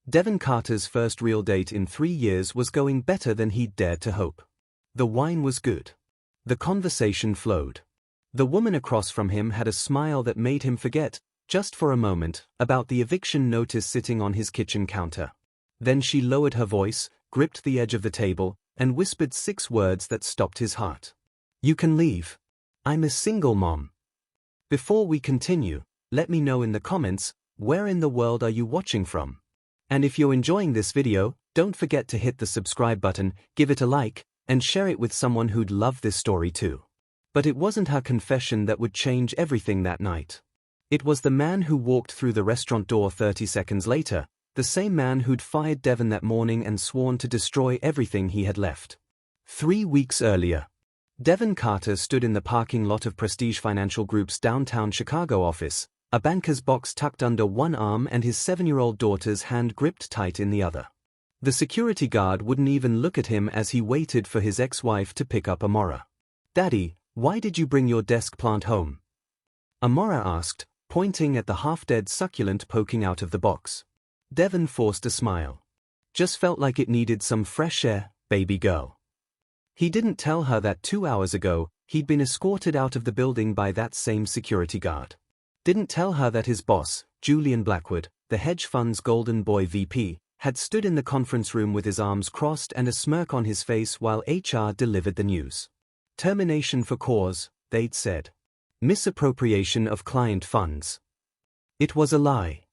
Devon Carter's first real date in 3 years was going better than he'd dared to hope. The wine was good. The conversation flowed. The woman across from him had a smile that made him forget, just for a moment, about the eviction notice sitting on his kitchen counter. Then she lowered her voice, gripped the edge of the table, and whispered 6 words that stopped his heart. "You can leave. I'm a single mom." Before we continue, let me know in the comments, where in the world are you watching from? And if you're enjoying this video, don't forget to hit the subscribe button, give it a like, and share it with someone who'd love this story too. But it wasn't her confession that would change everything that night. It was the man who walked through the restaurant door 30 seconds later, the same man who'd fired Devon that morning and sworn to destroy everything he had left. 3 weeks earlier, Devon Carter stood in the parking lot of Prestige Financial Group's downtown Chicago office, a banker's box tucked under one arm and his 7-year-old daughter's hand gripped tight in the other. The security guard wouldn't even look at him as he waited for his ex-wife to pick up Amora. "Daddy, why did you bring your desk plant home?" Amora asked, pointing at the half-dead succulent poking out of the box. Devon forced a smile. "Just felt like it needed some fresh air, baby girl." He didn't tell her that 2 hours ago, he'd been escorted out of the building by that same security guard. Didn't tell her that his boss, Julian Blackwood, the hedge fund's golden boy VP, had stood in the conference room with his arms crossed and a smirk on his face while HR delivered the news. Termination for cause, they'd said. Misappropriation of client funds. It was a lie.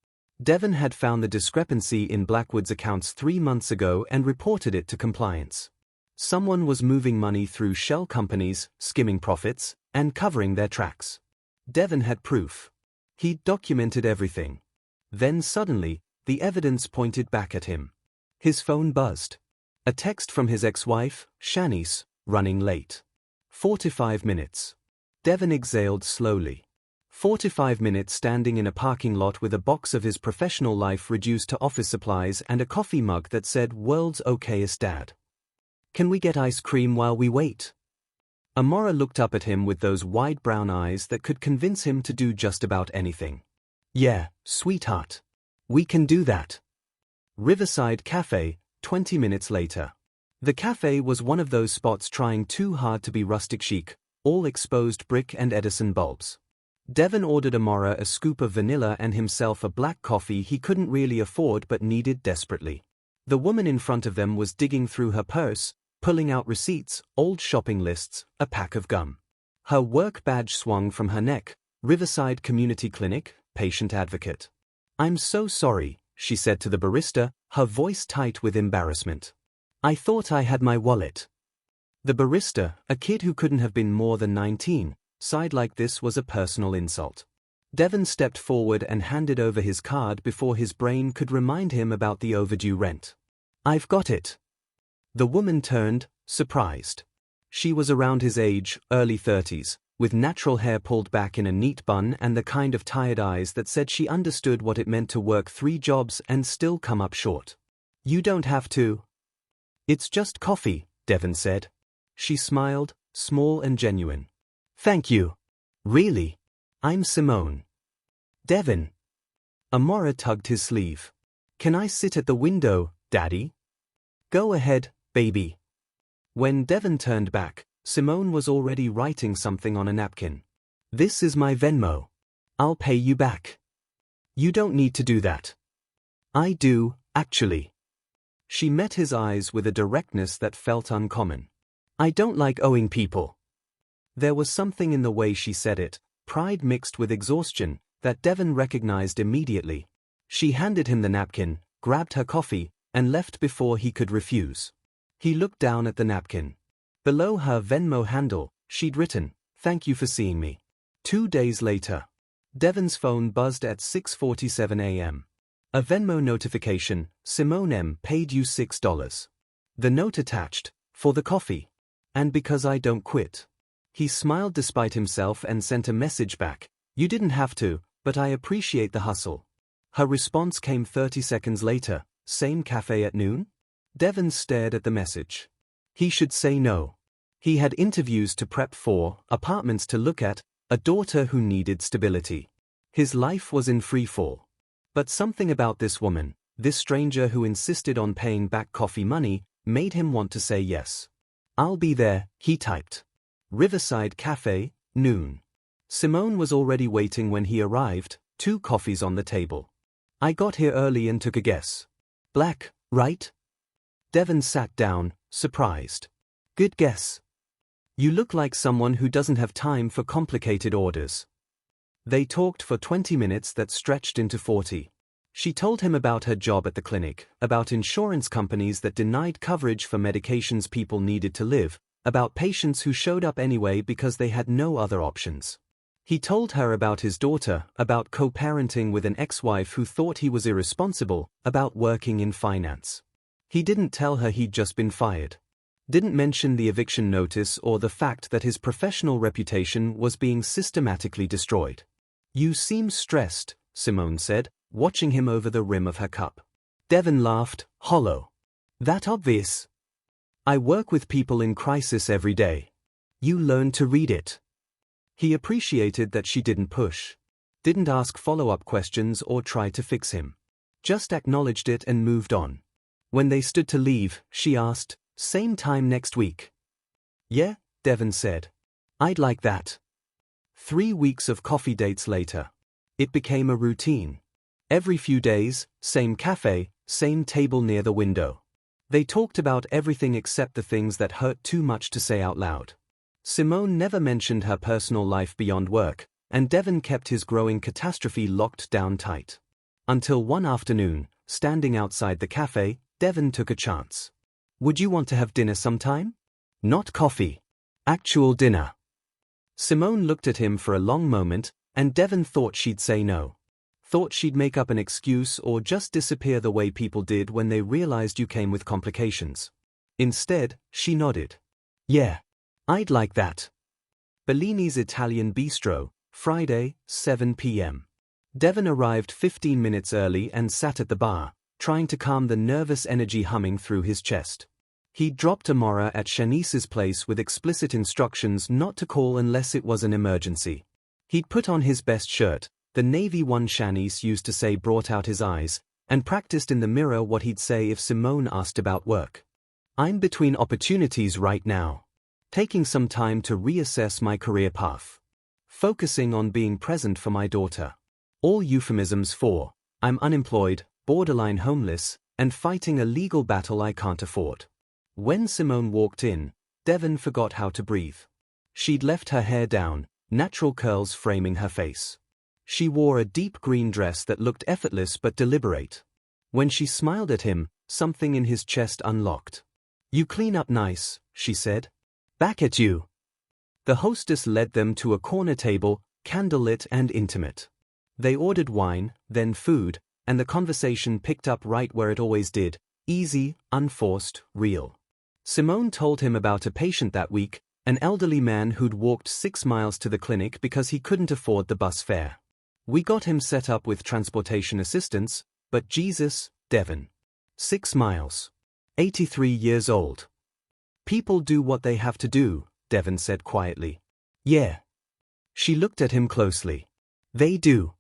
Devon had found the discrepancy in Blackwood's accounts 3 months ago and reported it to compliance. Someone was moving money through shell companies, skimming profits, and covering their tracks. Devon had proof. He'd documented everything. Then suddenly, the evidence pointed back at him. His phone buzzed. A text from his ex-wife, Shanice, running late. 45 minutes. Devon exhaled slowly. 45 minutes standing in a parking lot with a box of his professional life reduced to office supplies and a coffee mug that said "World's okayest dad." "Can we get ice cream while we wait?" Amora looked up at him with those wide brown eyes that could convince him to do just about anything. "Yeah, sweetheart. We can do that." Riverside Cafe, 20 minutes later. The cafe was one of those spots trying too hard to be rustic chic, all exposed brick and Edison bulbs. Devon ordered Amora a scoop of vanilla and himself a black coffee he couldn't really afford but needed desperately. The woman in front of them was digging through her purse, pulling out receipts, old shopping lists, a pack of gum. Her work badge swung from her neck, Riverside Community Clinic, patient advocate. "I'm so sorry," she said to the barista, her voice tight with embarrassment. "I thought I had my wallet." The barista, a kid who couldn't have been more than 19, sighed like this was a personal insult. Devon stepped forward and handed over his card before his brain could remind him about the overdue rent. "I've got it." The woman turned, surprised. She was around his age, early 30s, with natural hair pulled back in a neat bun and the kind of tired eyes that said she understood what it meant to work 3 jobs and still come up short. "You don't have to." "It's just coffee," Devon said. She smiled, small and genuine. "Thank you. Really? I'm Simone." "Devon." Amora tugged his sleeve. "Can I sit at the window, Daddy?" "Go ahead, baby." When Devon turned back, Simone was already writing something on a napkin. "This is my Venmo. I'll pay you back." "You don't need to do that." "I do, actually." She met his eyes with a directness that felt uncommon. "I don't like owing people." There was something in the way she said it, pride mixed with exhaustion, that Devon recognized immediately. She handed him the napkin, grabbed her coffee, and left before he could refuse. He looked down at the napkin. Below her Venmo handle, she'd written, "Thank you for seeing me." 2 days later. Devon's phone buzzed at 6:47 a.m. A Venmo notification, "Simone M. paid you $6. The note attached, "For the coffee. And because I don't quit." He smiled despite himself and sent a message back, "You didn't have to, but I appreciate the hustle." Her response came 30 seconds later, "Same cafe at noon?" Devon stared at the message. He should say no. He had interviews to prep for, apartments to look at, a daughter who needed stability. His life was in free fall. But something about this woman, This stranger who insisted on paying back coffee money made him want to say yes. "I'll be there," he typed. Riverside Cafe, noon. Simone was already waiting when he arrived, 2 coffees on the table. "I got here early and took a guess. Black, right?" Devon sat down, surprised. "Good guess. You look like someone who doesn't have time for complicated orders." They talked for 20 minutes that stretched into 40. She told him about her job at the clinic, about insurance companies that denied coverage for medications people needed to live, about patients who showed up anyway because they had no other options. He told her about his daughter, about co-parenting with an ex-wife who thought he was irresponsible, about working in finance. He didn't tell her he'd just been fired. Didn't mention the eviction notice or the fact that his professional reputation was being systematically destroyed. "You seem stressed," Simone said, watching him over the rim of her cup. Devon laughed, hollow. "That obvious? I work with people in crisis every day. You learn to read it." He appreciated that she didn't push. Didn't ask follow-up questions or try to fix him. Just acknowledged it and moved on. When they stood to leave, she asked, "Same time next week?" "Yeah," Devon said. "I'd like that." 3 weeks of coffee dates later. It became a routine. Every few days, same cafe, same table near the window. They talked about everything except the things that hurt too much to say out loud. Simone never mentioned her personal life beyond work, and Devon kept his growing catastrophe locked down tight. Until one afternoon, standing outside the cafe, Devon took a chance. "Would you want to have dinner sometime?" "Not coffee. Actual dinner." Simone looked at him for a long moment, and Devon thought she'd say no. Thought she'd make up an excuse or just disappear the way people did when they realized you came with complications. Instead, she nodded. "Yeah. I'd like that." Bellini's Italian Bistro, Friday, 7 p.m. Devon arrived 15 minutes early and sat at the bar, trying to calm the nervous energy humming through his chest. He'd dropped Amora at Shanice's place with explicit instructions not to call unless it was an emergency. He'd put on his best shirt, the navy one Shanice used to say brought out his eyes, and practiced in the mirror what he'd say if Simone asked about work. "I'm between opportunities right now. Taking some time to reassess my career path. Focusing on being present for my daughter. All euphemisms for, I'm unemployed, borderline homeless, and fighting a legal battle I can't afford." When Simone walked in, Devon forgot how to breathe. She'd left her hair down, natural curls framing her face. She wore a deep green dress that looked effortless but deliberate. When she smiled at him, something in his chest unlocked. "You clean up nice," she said. "Back at you." The hostess led them to a corner table, candlelit and intimate. They ordered wine, then food, and the conversation picked up right where it always did, easy, unforced, real. Simone told him about a patient that week, an elderly man who'd walked 6 miles to the clinic because he couldn't afford the bus fare. "We got him set up with transportation assistance, but Jesus, Devon. 6 miles. 83 years old." "People do what they have to do," Devon said quietly. "Yeah." She looked at him closely. "They do."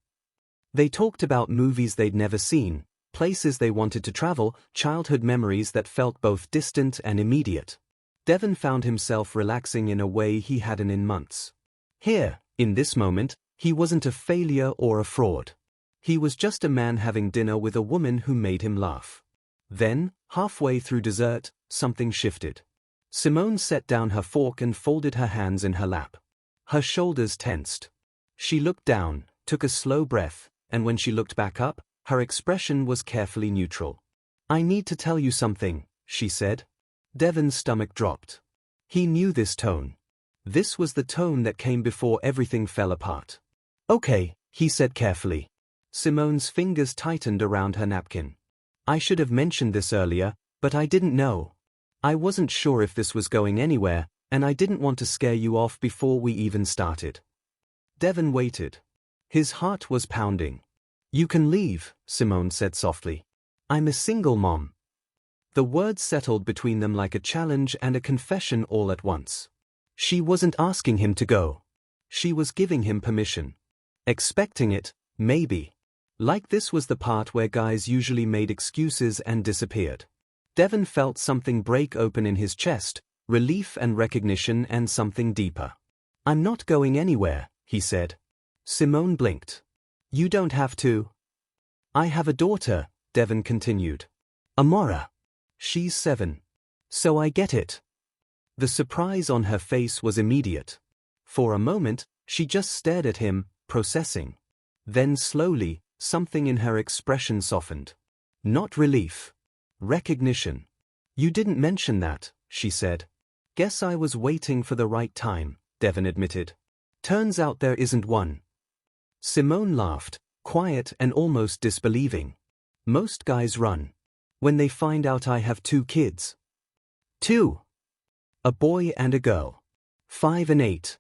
They talked about movies they'd never seen, places they wanted to travel, childhood memories that felt both distant and immediate. Devon found himself relaxing in a way he hadn't in months. Here, in this moment, he wasn't a failure or a fraud. He was just a man having dinner with a woman who made him laugh. Then, halfway through dessert, something shifted. Simone set down her fork and folded her hands in her lap. Her shoulders tensed. She looked down, took a slow breath, and when she looked back up, her expression was carefully neutral. "I need to tell you something," she said. Devon's stomach dropped. He knew this tone. This was the tone that came before everything fell apart. "Okay," he said carefully. Simone's fingers tightened around her napkin. "I should have mentioned this earlier, but I didn't know. I wasn't sure if this was going anywhere, and I didn't want to scare you off before we even started." Devon waited. His heart was pounding. "You can leave," Simone said softly. "I'm a single mom." The words settled between them like a challenge and a confession all at once. She wasn't asking him to go. She was giving him permission. Expecting it, maybe. Like this was the part where guys usually made excuses and disappeared. Devon felt something break open in his chest, relief and recognition and something deeper. "I'm not going anywhere," he said. Simone blinked. "You don't have to." "I have a daughter," Devon continued. "Amora. She's 7. So I get it." The surprise on her face was immediate. For a moment, she just stared at him, processing. Then slowly, something in her expression softened. Not relief. Recognition. "You didn't mention that," she said. "Guess I was waiting for the right time," Devon admitted. "Turns out there isn't one." Simone laughed, quiet and almost disbelieving. "Most guys run. When they find out I have 2 kids. 2. A boy and a girl. 5 and 8.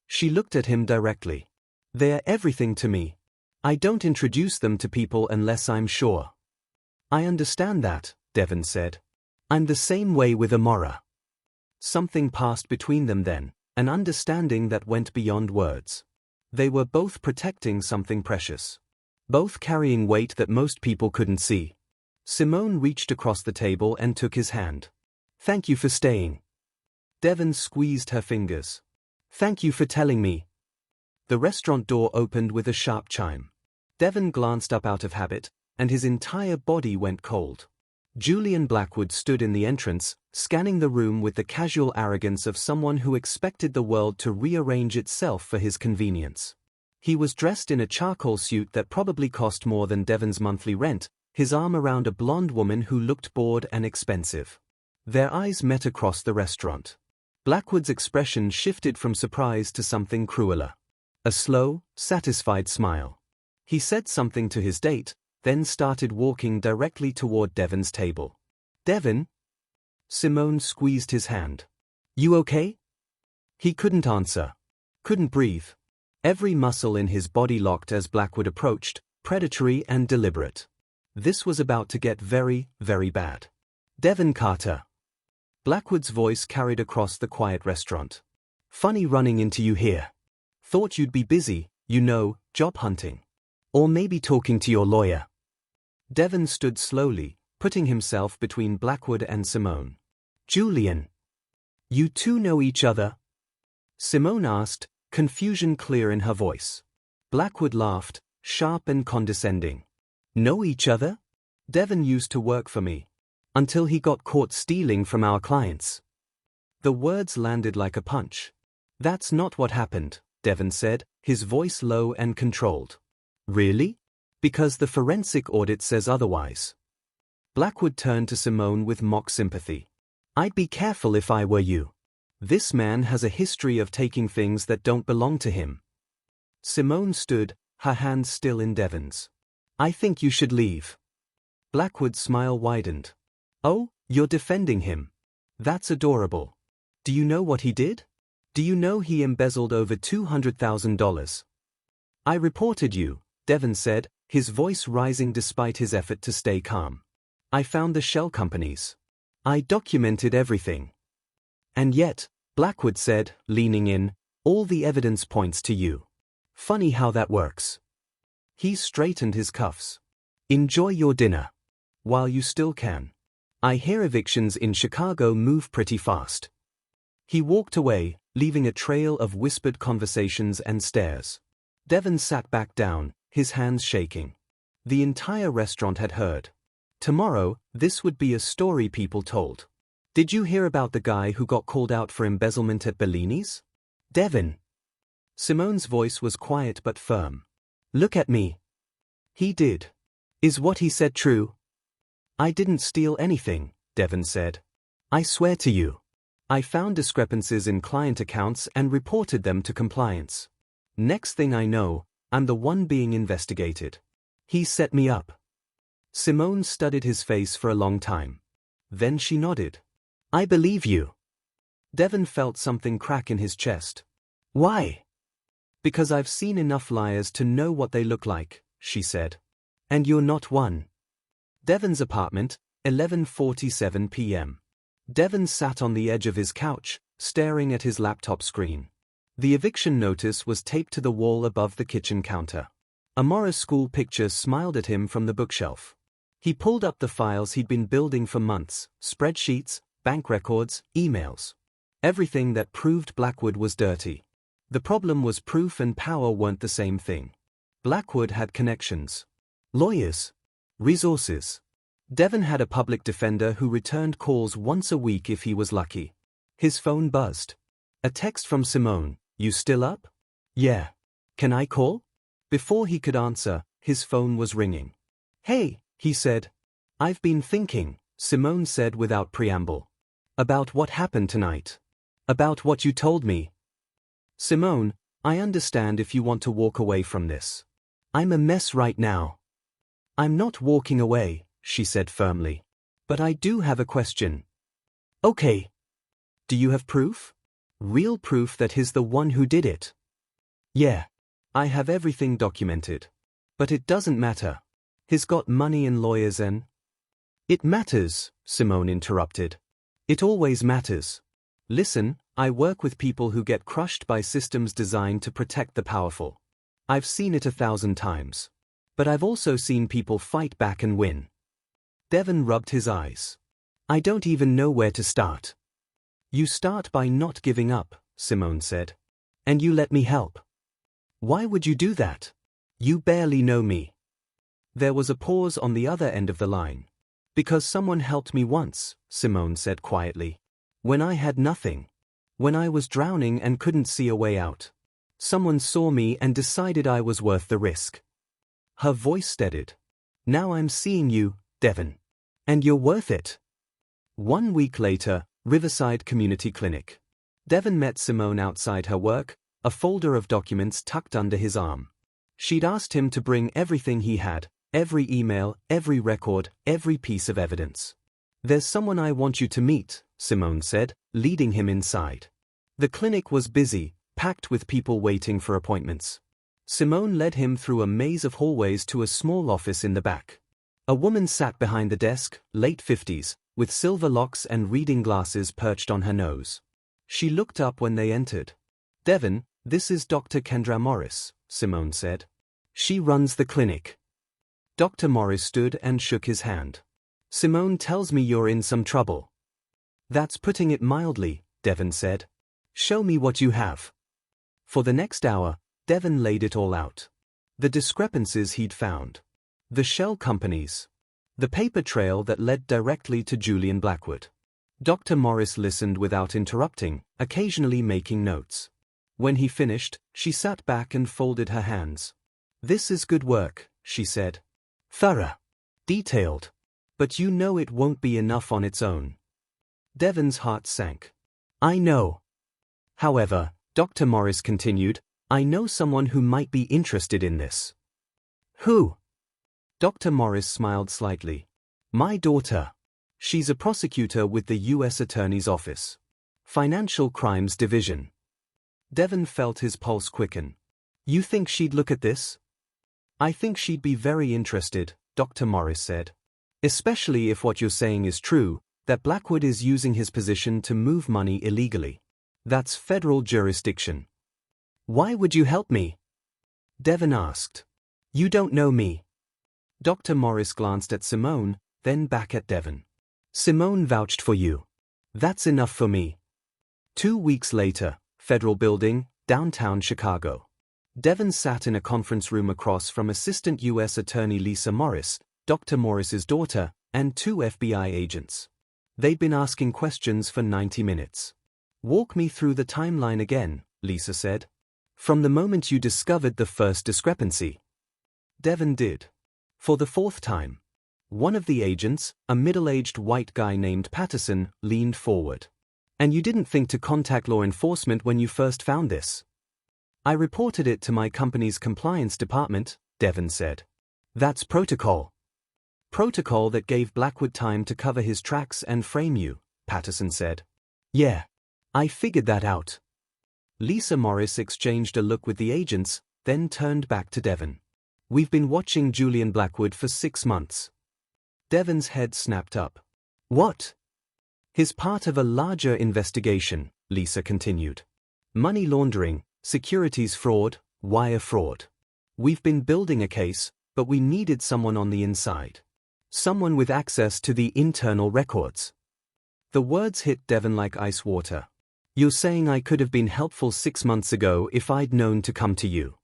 She looked at him directly. "They're everything to me. I don't introduce them to people unless I'm sure." "I understand that," Devon said. "I'm the same way with Amora." Something passed between them then, an understanding that went beyond words. They were both protecting something precious. Both carrying weight that most people couldn't see. Simone reached across the table and took his hand. "Thank you for staying." Devon squeezed her fingers. "Thank you for telling me." The restaurant door opened with a sharp chime. Devon glanced up out of habit, and his entire body went cold. Julian Blackwood stood in the entrance, scanning the room with the casual arrogance of someone who expected the world to rearrange itself for his convenience. He was dressed in a charcoal suit that probably cost more than Devon's monthly rent, his arm around a blonde woman who looked bored and expensive. Their eyes met across the restaurant. Blackwood's expression shifted from surprise to something crueler. A slow, satisfied smile. He said something to his date, then started walking directly toward Devon's table. "Devon?" Simone squeezed his hand. "You okay?" He couldn't answer. Couldn't breathe. Every muscle in his body locked as Blackwood approached, predatory and deliberate. This was about to get very, very bad. "Devon Carter." Blackwood's voice carried across the quiet restaurant. "Funny running into you here. Thought you'd be busy, job hunting. Or maybe talking to your lawyer." Devon stood slowly, putting himself between Blackwood and Simone. "Julian. You two know each other?" Simone asked, confusion clear in her voice. Blackwood laughed, sharp and condescending. "Know each other? Devon used to work for me. Until he got caught stealing from our clients." The words landed like a punch. "That's not what happened," Devon said, his voice low and controlled. "Really? Because the forensic audit says otherwise." Blackwood turned to Simone with mock sympathy. "I'd be careful if I were you. This man has a history of taking things that don't belong to him." Simone stood, her hand still in Devon's. "I think you should leave." Blackwood's smile widened. "Oh, you're defending him. That's adorable. Do you know what he did? Do you know he embezzled over $200,000? "I reported you," Devon said, his voice rising despite his effort to stay calm. "I found the shell companies. I documented everything." "And yet," Blackwood said, leaning in, "all the evidence points to you. Funny how that works." He straightened his cuffs. "Enjoy your dinner. While you still can. I hear evictions in Chicago move pretty fast." He walked away, leaving a trail of whispered conversations and stares. Devon sat back down, his hands shaking. The entire restaurant had heard. Tomorrow, this would be a story people told. "Did you hear about the guy who got called out for embezzlement at Bellini's?" "Devon." Simone's voice was quiet but firm. "Look at me." "He did. Is what he said true?" "I didn't steal anything," Devon said. "I swear to you. I found discrepancies in client accounts and reported them to compliance. Next thing I know, I'm the one being investigated. He set me up." Simone studied his face for a long time. Then she nodded. "I believe you." Devon felt something crack in his chest. "Why?" "Because I've seen enough liars to know what they look like," she said. "And you're not one." Devon's apartment, 11:47 p.m. Devon sat on the edge of his couch, staring at his laptop screen. The eviction notice was taped to the wall above the kitchen counter. A Morris school picture smiled at him from the bookshelf. He pulled up the files he'd been building for months, spreadsheets, bank records, emails. Everything that proved Blackwood was dirty. The problem was proof and power weren't the same thing. Blackwood had connections. Lawyers. Resources. Devon had a public defender who returned calls once a week if he was lucky. His phone buzzed. A text from Simone, "You still up?" "Yeah. Can I call?" Before he could answer, his phone was ringing. "Hey," he said. "I've been thinking," Simone said without preamble. "About what happened tonight. About what you told me." "Simone, I understand if you want to walk away from this. I'm a mess right now." "I'm not walking away," she said firmly. "But I do have a question." "Okay. Do you have proof? Real proof that he's the one who did it?" "Yeah. I have everything documented. But it doesn't matter. He's got money and lawyers and—" "It matters," Simone interrupted. "It always matters. Listen, I work with people who get crushed by systems designed to protect the powerful. I've seen it 1,000 times. But I've also seen people fight back and win." Devon rubbed his eyes. "I don't even know where to start." "You start by not giving up," Simone said. "And you let me help." "Why would you do that? You barely know me." There was a pause on the other end of the line. "Because someone helped me once," Simone said quietly. "When I had nothing. When I was drowning and couldn't see a way out. Someone saw me and decided I was worth the risk." Her voice steadied. "Now I'm seeing you, Devon. And you're worth it." 1 week later, Riverside Community Clinic. Devon met Simone outside her work, a folder of documents tucked under his arm. She'd asked him to bring everything he had, every email, every record, every piece of evidence. "There's someone I want you to meet," Simone said, leading him inside. The clinic was busy, packed with people waiting for appointments. Simone led him through a maze of hallways to a small office in the back. A woman sat behind the desk, late 50s, with silver locks and reading glasses perched on her nose. She looked up when they entered. "Devon, this is Dr. Kendra Morris," Simone said. "She runs the clinic." Dr. Morris stood and shook his hand. "Simone tells me you're in some trouble." "That's putting it mildly," Devon said. "Show me what you have." For the next hour, Devon laid it all out. The discrepancies he'd found. The shell companies. The paper trail that led directly to Julian Blackwood. Dr. Morris listened without interrupting, occasionally making notes. When he finished, she sat back and folded her hands. "This is good work," she said. "Thorough. Detailed. But you know it won't be enough on its own." Devon's heart sank. "I know. However," Dr. Morris continued, "I know someone who might be interested in this." "Who?" Dr. Morris smiled slightly. "My daughter. She's a prosecutor with the U.S. Attorney's Office. Financial Crimes Division." Devon felt his pulse quicken. "You think she'd look at this?" "I think she'd be very interested," Dr. Morris said. "Especially if what you're saying is true, that Blackwood is using his position to move money illegally. That's federal jurisdiction." "Why would you help me?" Devon asked. "You don't know me." Dr. Morris glanced at Simone, then back at Devon. "Simone vouched for you. That's enough for me." 2 weeks later, Federal Building, downtown Chicago. Devon sat in a conference room across from Assistant U.S. Attorney Lisa Morris, Dr. Morris's daughter, and 2 FBI agents. They'd been asking questions for 90 minutes. "Walk me through the timeline again," Lisa said. "From the moment you discovered the first discrepancy." Devon did. For the 4th time. One of the agents, a middle-aged white guy named Patterson, leaned forward. "And you didn't think to contact law enforcement when you first found this?" "I reported it to my company's compliance department," Devon said. "That's protocol." "Protocol that gave Blackwood time to cover his tracks and frame you," Patterson said. "Yeah. I figured that out." Lisa Morris exchanged a look with the agents, then turned back to Devon. "We've been watching Julian Blackwood for 6 months." Devon's head snapped up. "What?" "He's part of a larger investigation," Lisa continued. "Money laundering, securities fraud, wire fraud. We've been building a case, but we needed someone on the inside. Someone with access to the internal records. The words hit Devon like ice water. You're saying I could have been helpful 6 months ago if I'd known to come to you.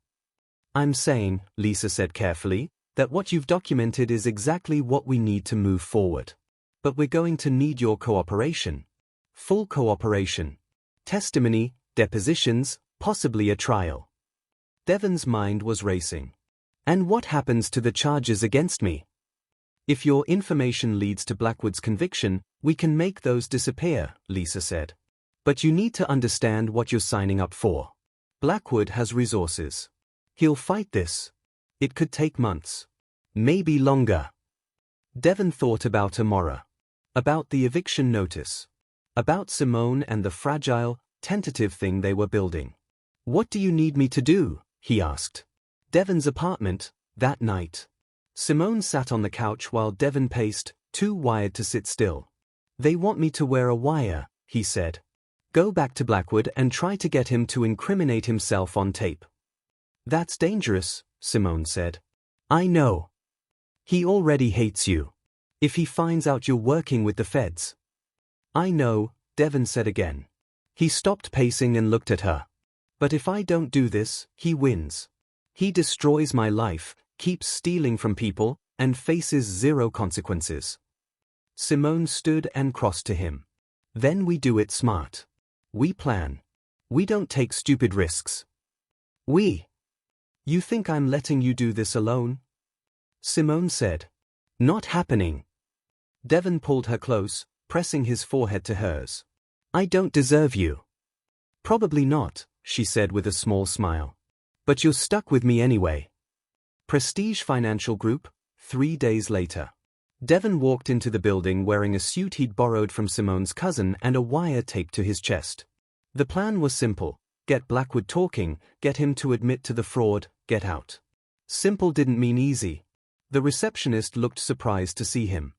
I'm saying, Lisa said carefully, that what you've documented is exactly what we need to move forward. But we're going to need your cooperation. Full cooperation. Testimony, depositions, possibly a trial. Devon's mind was racing. And what happens to the charges against me? If your information leads to Blackwood's conviction, we can make those disappear, Lisa said. But you need to understand what you're signing up for. Blackwood has resources. He'll fight this. It could take months. Maybe longer. Devon thought about Amora. About the eviction notice. About Simone and the fragile, tentative thing they were building. What do you need me to do? He asked. Devon's apartment, that night. Simone sat on the couch while Devon paced, too wired to sit still. They want me to wear a wire, he said. Go back to Blackwood and try to get him to incriminate himself on tape. That's dangerous, Simone said. I know. He already hates you. If he finds out you're working with the feds. I know, Devon said again. He stopped pacing and looked at her. But if I don't do this, he wins. He destroys my life, keeps stealing from people, and faces zero consequences. Simone stood and crossed to him. Then we do it smart. We plan. We don't take stupid risks. You think I'm letting you do this alone? Simone said. Not happening. Devon pulled her close, pressing his forehead to hers. I don't deserve you. Probably not, she said with a small smile. But you're stuck with me anyway. Prestige Financial Group, 3 days later. Devon walked into the building wearing a suit he'd borrowed from Simone's cousin and a wire taped to his chest. The plan was simple. Get Blackwood talking, get him to admit to the fraud, get out. Simple didn't mean easy. The receptionist looked surprised to see him.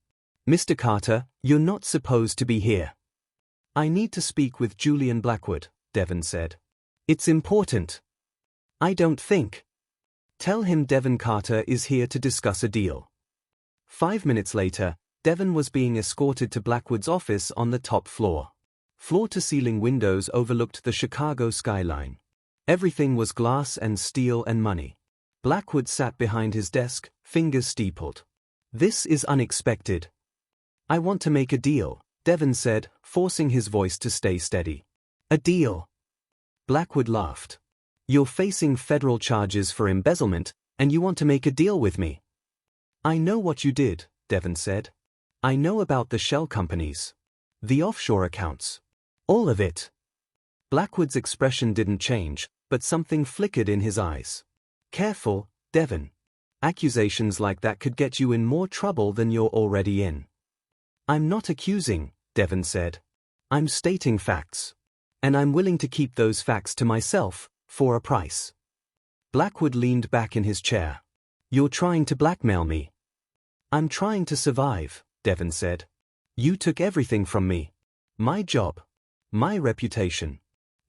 Mr. Carter, you're not supposed to be here. I need to speak with Julian Blackwood, Devon said. It's important. I don't think. Tell him Devon Carter is here to discuss a deal. 5 minutes later, Devon was being escorted to Blackwood's office on the top floor. Floor-to-ceiling windows overlooked the Chicago skyline. Everything was glass and steel and money. Blackwood sat behind his desk, fingers steepled. This is unexpected. I want to make a deal, Devon said, forcing his voice to stay steady. A deal. Blackwood laughed. You're facing federal charges for embezzlement, and you want to make a deal with me. I know what you did, Devon said. I know about the shell companies. The offshore accounts. All of it. Blackwood's expression didn't change, but something flickered in his eyes. Careful, Devon. Accusations like that could get you in more trouble than you're already in. I'm not accusing, Devon said. I'm stating facts. And I'm willing to keep those facts to myself, for a price. Blackwood leaned back in his chair. You're trying to blackmail me. I'm trying to survive, Devon said. You took everything from me. My job. My reputation.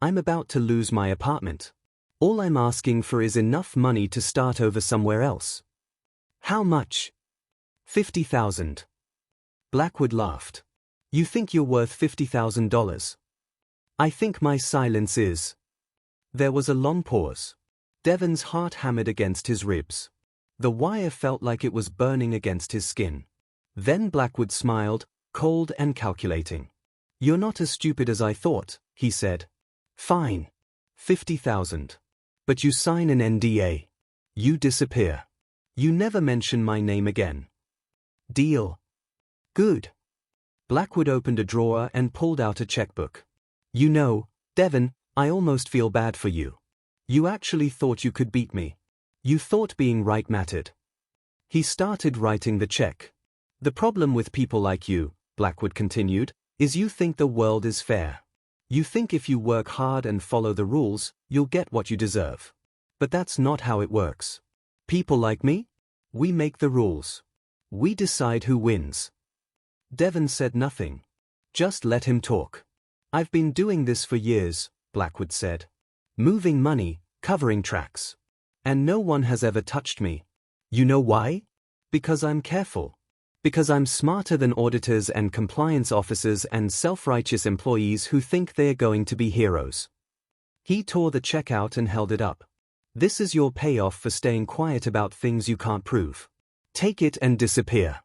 I'm about to lose my apartment. All I'm asking for is enough money to start over somewhere else. How much? $50,000. Blackwood laughed. You think you're worth $50,000? I think my silence is. There was a long pause. Devon's heart hammered against his ribs. The wire felt like it was burning against his skin. Then Blackwood smiled, cold and calculating. You're not as stupid as I thought, he said. Fine. 50,000. But you sign an NDA. You disappear. You never mention my name again. Deal. Good. Blackwood opened a drawer and pulled out a checkbook. You know, Devon, I almost feel bad for you. You actually thought you could beat me. You thought being right mattered. He started writing the check. The problem with people like you, Blackwood continued, is you think the world is fair. You think if you work hard and follow the rules, you'll get what you deserve. But that's not how it works. People like me? We make the rules. We decide who wins. Devon said nothing. Just let him talk. I've been doing this for years, Blackwood said. Moving money, covering tracks. And no one has ever touched me. You know why? Because I'm careful. Because I'm smarter than auditors and compliance officers and self-righteous employees who think they're going to be heroes. He tore the check out and held it up. This is your payoff for staying quiet about things you can't prove. Take it and disappear.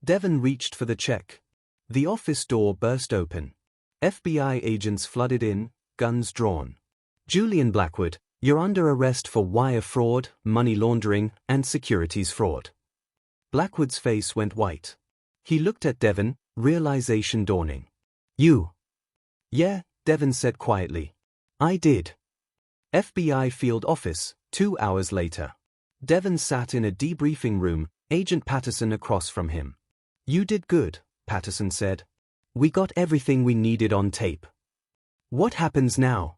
Devon reached for the check. The office door burst open. FBI agents flooded in, guns drawn. Julian Blackwood, you're under arrest for wire fraud, money laundering, and securities fraud. Blackwood's face went white. He looked at Devon, realization dawning. You? Yeah, Devon said quietly. I did. FBI field office, 2 hours later. Devon sat in a debriefing room, Agent Patterson across from him. You did good, Patterson said. We got everything we needed on tape. What happens now?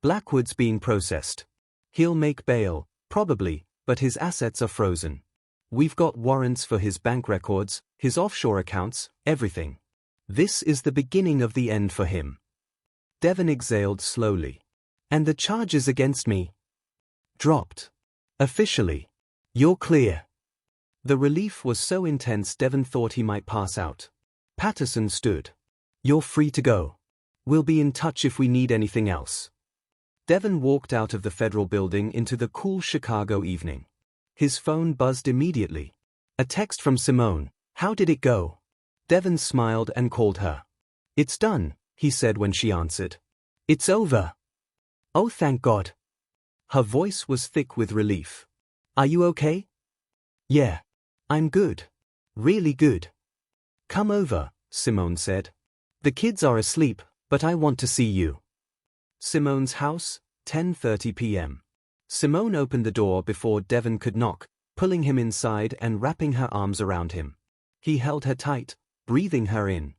Blackwood's being processed. He'll make bail, probably, but his assets are frozen. We've got warrants for his bank records, his offshore accounts, everything. This is the beginning of the end for him. Devon exhaled slowly. And the charges against me? Dropped. Officially. You're clear. The relief was so intense Devon thought he might pass out. Patterson stood. You're free to go. We'll be in touch if we need anything else. Devon walked out of the federal building into the cool Chicago evening. His phone buzzed immediately. A text from Simone. How did it go? Devon smiled and called her. It's done, he said when she answered. It's over. Oh, thank God. Her voice was thick with relief. Are you okay? Yeah. I'm good. Really good. Come over, Simone said. The kids are asleep, but I want to see you. Simone's house, 10:30 p.m. Simone opened the door before Devon could knock, pulling him inside and wrapping her arms around him. He held her tight, breathing her in.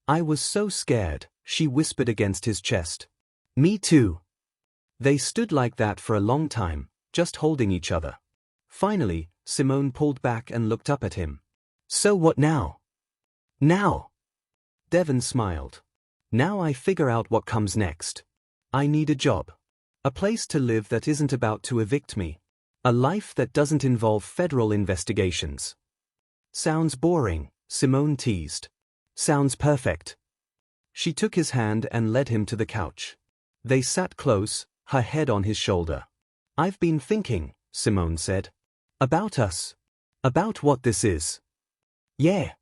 I was so scared, she whispered against his chest. Me too. They stood like that for a long time, just holding each other. Finally, Simone pulled back and looked up at him. So what now? Now? Devon smiled. Now I figure out what comes next. I need a job. A place to live that isn't about to evict me. A life that doesn't involve federal investigations. Sounds boring, Simone teased. Sounds perfect. She took his hand and led him to the couch. They sat close, her head on his shoulder. I've been thinking, Simone said. About us. About what this is. Yeah.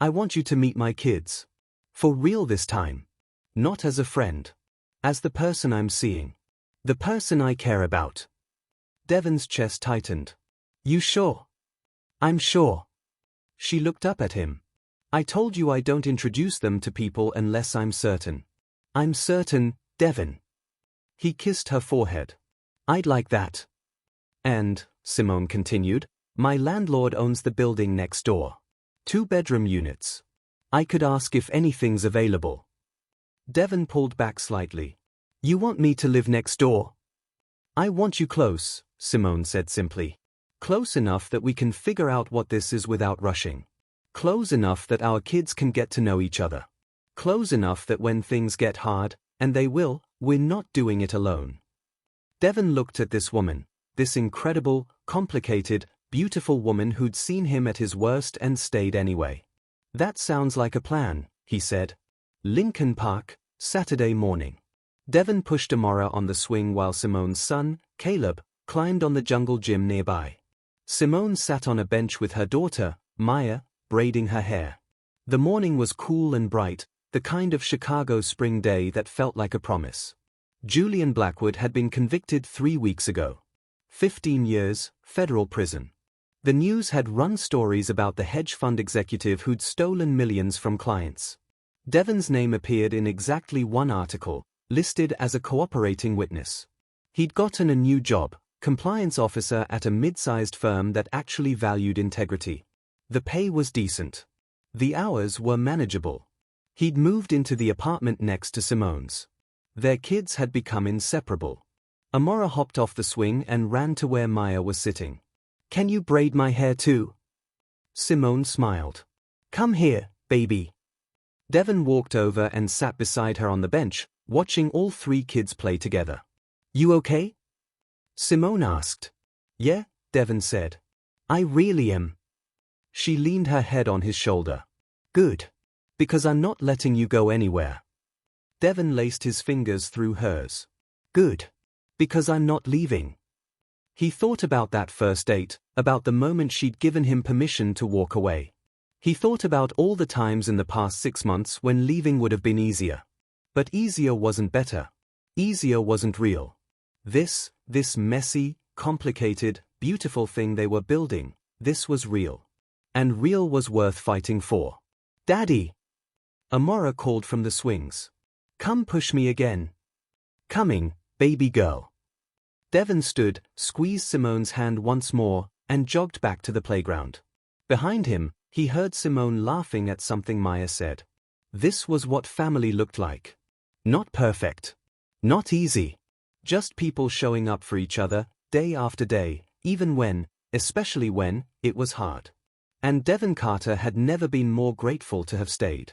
I want you to meet my kids. For real this time. Not as a friend. As the person I'm seeing. The person I care about. Devon's chest tightened. You sure? I'm sure. She looked up at him. I told you I don't introduce them to people unless I'm certain. I'm certain, Devon. He kissed her forehead. I'd like that. And, Simone continued, my landlord owns the building next door. 2-bedroom units. I could ask if anything's available. Devon pulled back slightly. You want me to live next door? I want you close, Simone said simply. Close enough that we can figure out what this is without rushing. Close enough that our kids can get to know each other. Close enough that when things get hard, and they will, we're not doing it alone. Devon looked at this woman, this incredible, complicated, beautiful woman who'd seen him at his worst and stayed anyway. That sounds like a plan, he said. Lincoln Park, Saturday morning. Devon pushed Amora on the swing while Simone's son, Caleb, climbed on the jungle gym nearby. Simone sat on a bench with her daughter, Maya, braiding her hair. The morning was cool and bright, the kind of Chicago spring day that felt like a promise. Julian Blackwood had been convicted 3 weeks ago. 15 years, federal prison. The news had run stories about the hedge fund executive who'd stolen millions from clients. Devon's name appeared in exactly one article, listed as a cooperating witness. He'd gotten a new job, compliance officer at a mid-sized firm that actually valued integrity. The pay was decent. The hours were manageable. He'd moved into the apartment next to Simone's. Their kids had become inseparable. Amora hopped off the swing and ran to where Maya was sitting. Can you braid my hair too? Simone smiled. Come here, baby. Devon walked over and sat beside her on the bench, watching all 3 kids play together. You okay? Simone asked. Yeah, Devon said. I really am. She leaned her head on his shoulder. Good. Because I'm not letting you go anywhere. Devon laced his fingers through hers. Good. Because I'm not leaving. He thought about that first date, about the moment she'd given him permission to walk away. He thought about all the times in the past 6 months when leaving would have been easier. But easier wasn't better. Easier wasn't real. This messy, complicated, beautiful thing they were building, this was real. And real was worth fighting for. Daddy! Amora called from the swings. Come push me again. Coming, baby girl. Devon stood, squeezed Simone's hand once more, and jogged back to the playground. Behind him, he heard Simone laughing at something Maya said. This was what family looked like. Not perfect. Not easy. Just people showing up for each other, day after day, even when, especially when, it was hard. And Devon Carter had never been more grateful to have stayed.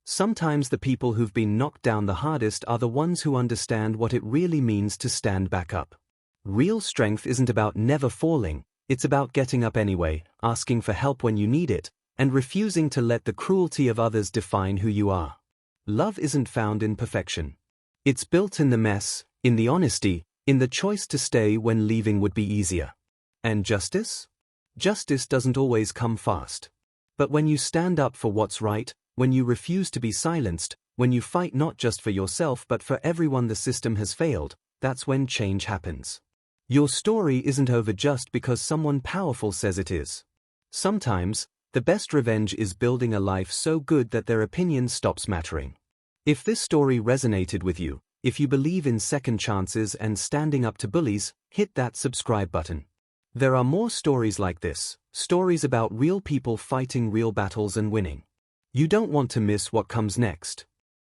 Sometimes the people who've been knocked down the hardest are the ones who understand what it really means to stand back up. Real strength isn't about never falling, it's about getting up anyway, asking for help when you need it, and refusing to let the cruelty of others define who you are. Love isn't found in perfection. It's built in the mess, in the honesty, in the choice to stay when leaving would be easier. And justice? Justice doesn't always come fast. But when you stand up for what's right, when you refuse to be silenced, when you fight not just for yourself but for everyone the system has failed, that's when change happens. Your story isn't over just because someone powerful says it is. Sometimes, the best revenge is building a life so good that their opinion stops mattering. If this story resonated with you, if you believe in second chances and standing up to bullies, hit that subscribe button. There are more stories like this, stories about real people fighting real battles and winning. You don't want to miss what comes next.